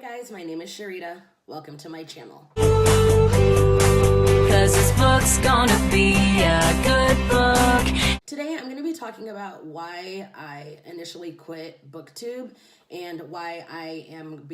Hi guys, my name is Sharita. Welcome to my channel. Cause this book's gonna be a good book. Today I'm going to be talking about why I initially quit Booktube and why I am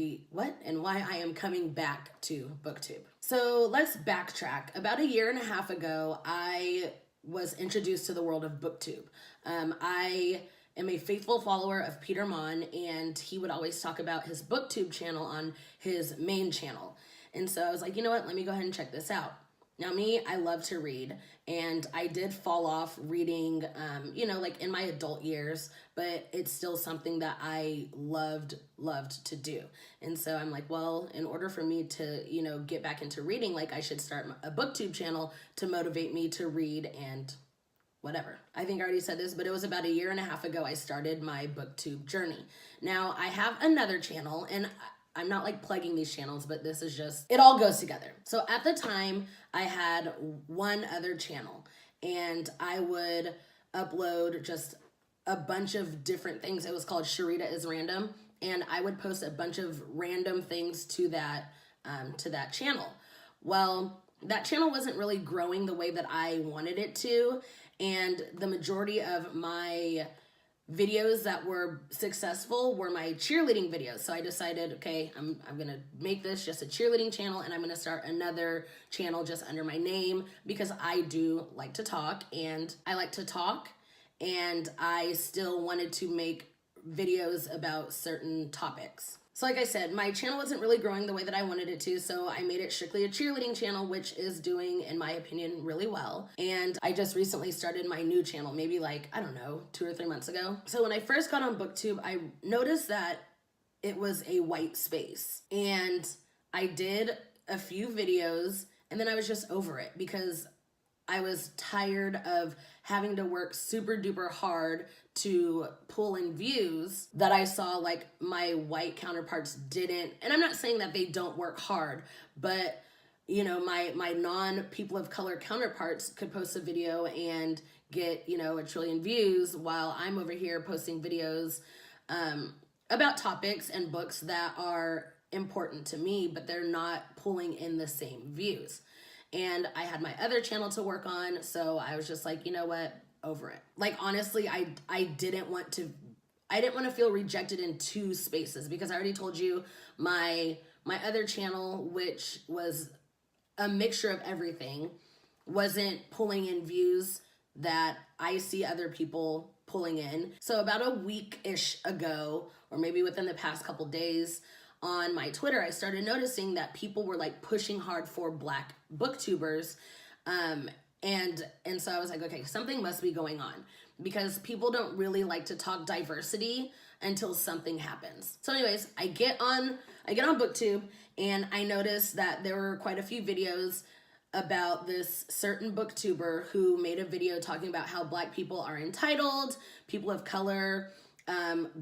coming back to Booktube. So let's backtrack. About a year and a half ago, I was introduced to the world of Booktube. I am a faithful follower of Peter Mon, and he would always talk about his Booktube channel on his main channel. And so I was like, you know what, let me go ahead and check this out. Now me, I love to read, and I did fall off reading, like in my adult years, but it's still something that I loved to do. And so I'm like, well, in order for me to, get back into reading, like I should start a Booktube channel to motivate me to read and whatever. I think I already said this, but it was about a year and a half ago I started my Booktube journey. Now I have another channel, and I'm not like plugging these channels, but this is just, it all goes together. So at the time I had one other channel, and I would upload just a bunch of different things. It was called Sharita is Random, and I would post a bunch of random things to that channel. Well, that channel wasn't really growing the way that I wanted it to, and the majority of my videos that were successful were my cheerleading videos. So I decided, okay, I'm gonna make this just a cheerleading channel, and I'm gonna start another channel just under my name, because I do like to talk, and I still wanted to make videos about certain topics. So like I said, my channel wasn't really growing the way that I wanted it to, so I made it strictly a cheerleading channel, which is doing, in my opinion, really well. And I just recently started my new channel, maybe like, I don't know, 2 or 3 months ago. So when I first got on Booktube, I noticed that it was a white space. And I did a few videos, and then I was just over it, because I was tired of having to work super duper hard to pull in views that I saw like my white counterparts didn't. And I'm not saying that they don't work hard, but my non-people of color counterparts could post a video and get, a trillion views, while I'm over here posting videos about topics and books that are important to me, but they're not pulling in the same views. And I had my other channel to work on, so I was just like, you know what, over it. Like, honestly, I didn't want to feel rejected in 2 spaces, because I already told you my other channel, which was a mixture of everything, wasn't pulling in views that I see other people pulling in. So about a week-ish ago, or maybe within the past couple days, on my Twitter, I started noticing that people were like pushing hard for Black booktubers. And so I was like, okay, something must be going on, because people don't really like to talk diversity until something happens. So anyways, I get on Booktube, and I noticed that there were quite a few videos about this certain booktuber who made a video talking about how Black people are entitled, people of color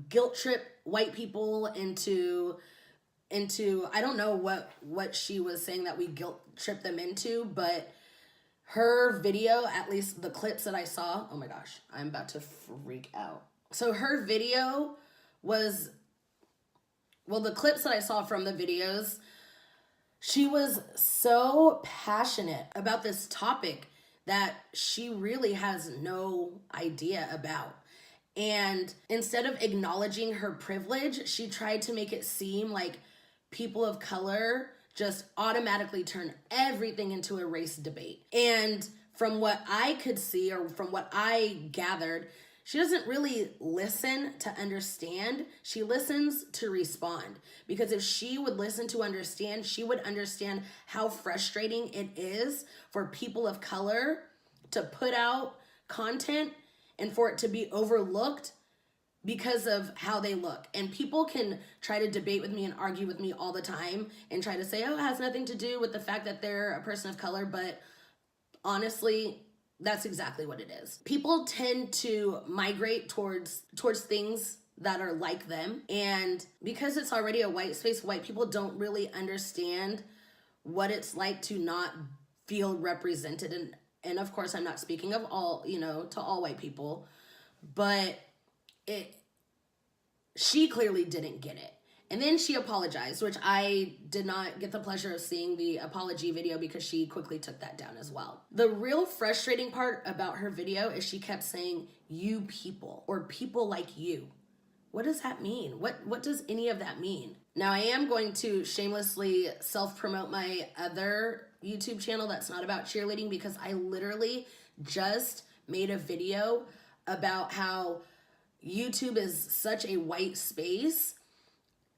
guilt trip white people into I don't know what she was saying that we guilt trip them into, but her video, at least the clips that I saw, oh my gosh, I'm about to freak out. So her video was, well, the clips that I saw from the videos, she was so passionate about this topic that she really has no idea about. And instead of acknowledging her privilege, she tried to make it seem like people of color just automatically turn everything into a race debate. And from what I could see, or from what I gathered, she doesn't really listen to understand. She listens to respond. Because if she would listen to understand, she would understand how frustrating it is for people of color to put out content and for it to be overlooked because of how they look. And people can try to debate with me and argue with me all the time and try to say, oh, it has nothing to do with the fact that they're a person of color, but honestly, that's exactly what it is. People tend to migrate towards things that are like them, and because it's already a white space, white people don't really understand what it's like to not feel represented. And of course, I'm not speaking of all, to all white people, but she clearly didn't get it. And then she apologized, which I did not get the pleasure of seeing the apology video because she quickly took that down as well. The real frustrating part about her video is she kept saying, you people, or people like you. What does that mean? What does any of that mean? Now, I am going to shamelessly self-promote my other YouTube channel that's not about cheerleading, because I literally just made a video about how YouTube is such a white space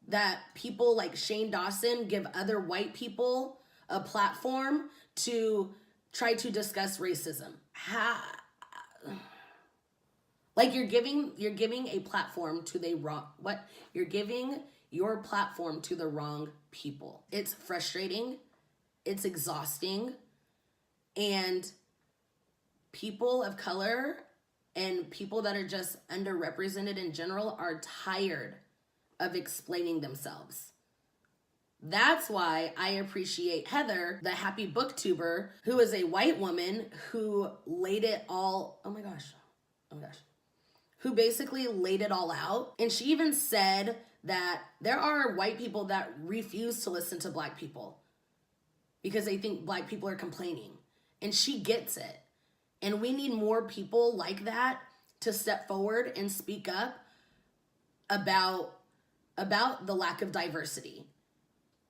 that people like Shane Dawson give other white people a platform to try to discuss racism. Like you're giving a platform to the wrong, what? You're giving your platform to the wrong people. It's frustrating. It's exhausting. And people of color and people that are just underrepresented in general are tired of explaining themselves. That's why I appreciate Heather, the happy booktuber, who is a white woman who laid it all, oh my gosh, who basically laid it all out. And she even said that there are white people that refuse to listen to black people because they think black people are complaining. And she gets it. And we need more people like that to step forward and speak up about the lack of diversity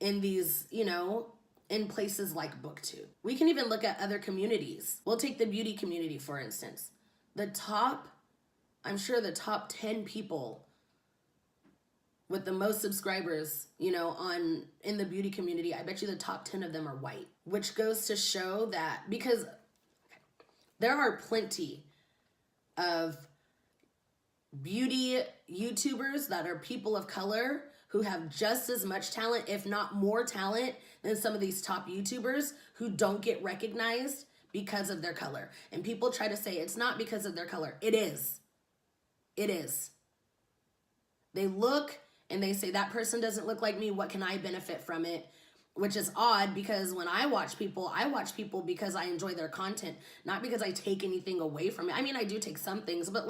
in these, in places like Booktube. We can even look at other communities. We'll take the beauty community, for instance. I'm sure the top 10 people with the most subscribers, in the beauty community, I bet you the top 10 of them are white, which goes to show that, because there are plenty of beauty YouTubers that are people of color who have just as much talent, if not more talent, than some of these top YouTubers who don't get recognized because of their color. And people try to say it's not because of their color. It is. It is. They look and they say, that person doesn't look like me. What can I benefit from it? Which is odd, because when I watch people because I enjoy their content, not because I take anything away from it. I mean, I do take some things, but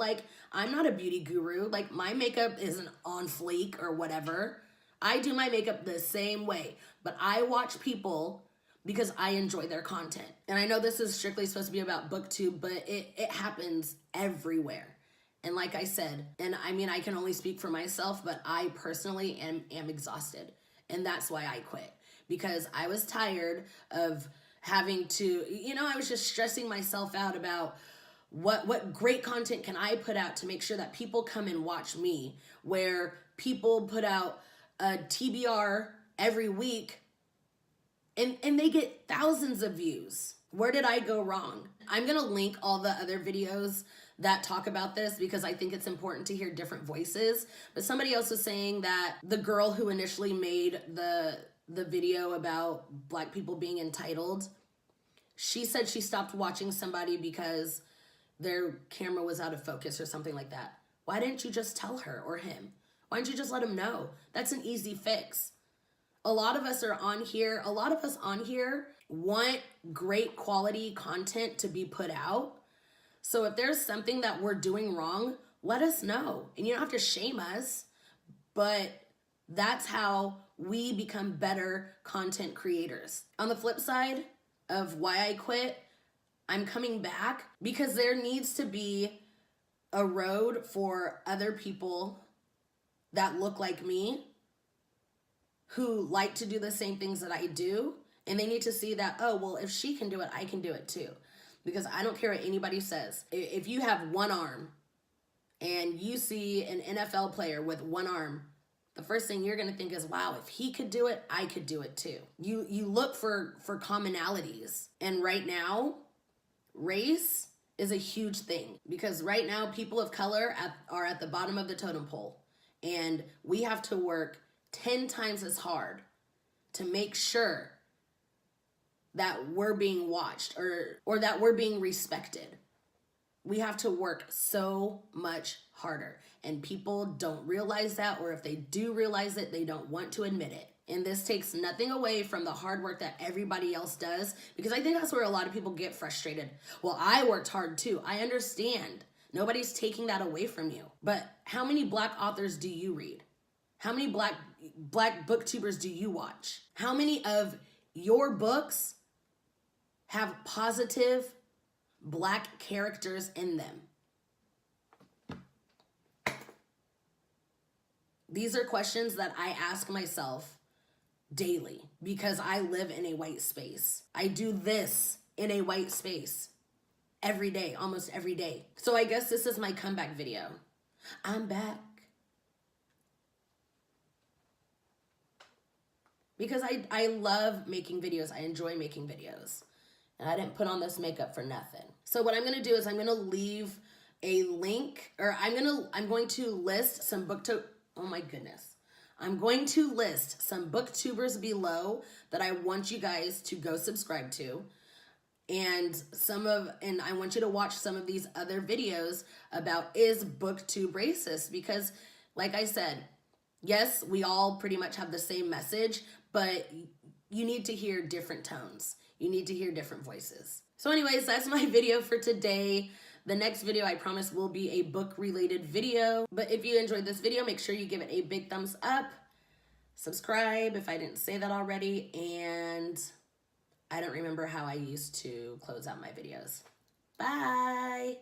I'm not a beauty guru. My makeup isn't on fleek or whatever. I do my makeup the same way, but I watch people because I enjoy their content. And I know this is strictly supposed to be about Booktube, but it happens everywhere. And like I said, and I mean, I can only speak for myself, but I personally am exhausted. And that's why I quit. Because I was tired of having to, I was just stressing myself out about what great content can I put out to make sure that people come and watch me, where people put out a TBR every week and they get thousands of views. Where did I go wrong? I'm going to link all the other videos that talk about this because I think it's important to hear different voices. But somebody else was saying that the girl who initially made the video about black people being entitled, she said she stopped watching somebody because their camera was out of focus or something like that. Why didn't you just tell her or him? Why didn't you just let him know? That's an easy fix. A lot of us on here want great quality content to be put out. So if there's something that we're doing wrong, let us know. And you don't have to shame us, but that's how we become better content creators. On the flip side of why I quit, I'm coming back because there needs to be a road for other people that look like me, who like to do the same things that I do, and they need to see that, oh, well, if she can do it, I can do it too. Because I don't care what anybody says. If you have one arm and you see an NFL player with one arm, the first thing you're going to think is, wow, if he could do it, I could do it too. You look for commonalities. And right now, race is a huge thing. Because right now, people of color are at the bottom of the totem pole. And we have to work 10 times as hard to make sure that we're being watched or that we're being respected. We have to work so much harder. And people don't realize that, or if they do realize it, they don't want to admit it. And this takes nothing away from the hard work that everybody else does, because I think that's where a lot of people get frustrated. Well, I worked hard too. I understand. Nobody's taking that away from you. But how many black authors do you read? How many black Black booktubers do you watch? How many of your books have positive Black characters in them? These are questions that I ask myself daily because I live in a white space. I do this in a white space every day, almost every day. So I guess this is my comeback video. I'm back. Because I love making videos. I enjoy making videos. And I didn't put on this makeup for nothing. So what I'm going to do is I'm going to leave a link, or I'm going to list some oh my goodness. I'm going to list some booktubers below that I want you guys to go subscribe to. And I want you to watch some of these other videos about, is booktube racist? Because like I said, yes, we all pretty much have the same message, but you need to hear different tones. You need to hear different voices. So anyways, that's my video for today. The next video, I promise, will be a book-related video. But if you enjoyed this video, make sure you give it a big thumbs up. Subscribe if I didn't say that already. And I don't remember how I used to close out my videos. Bye!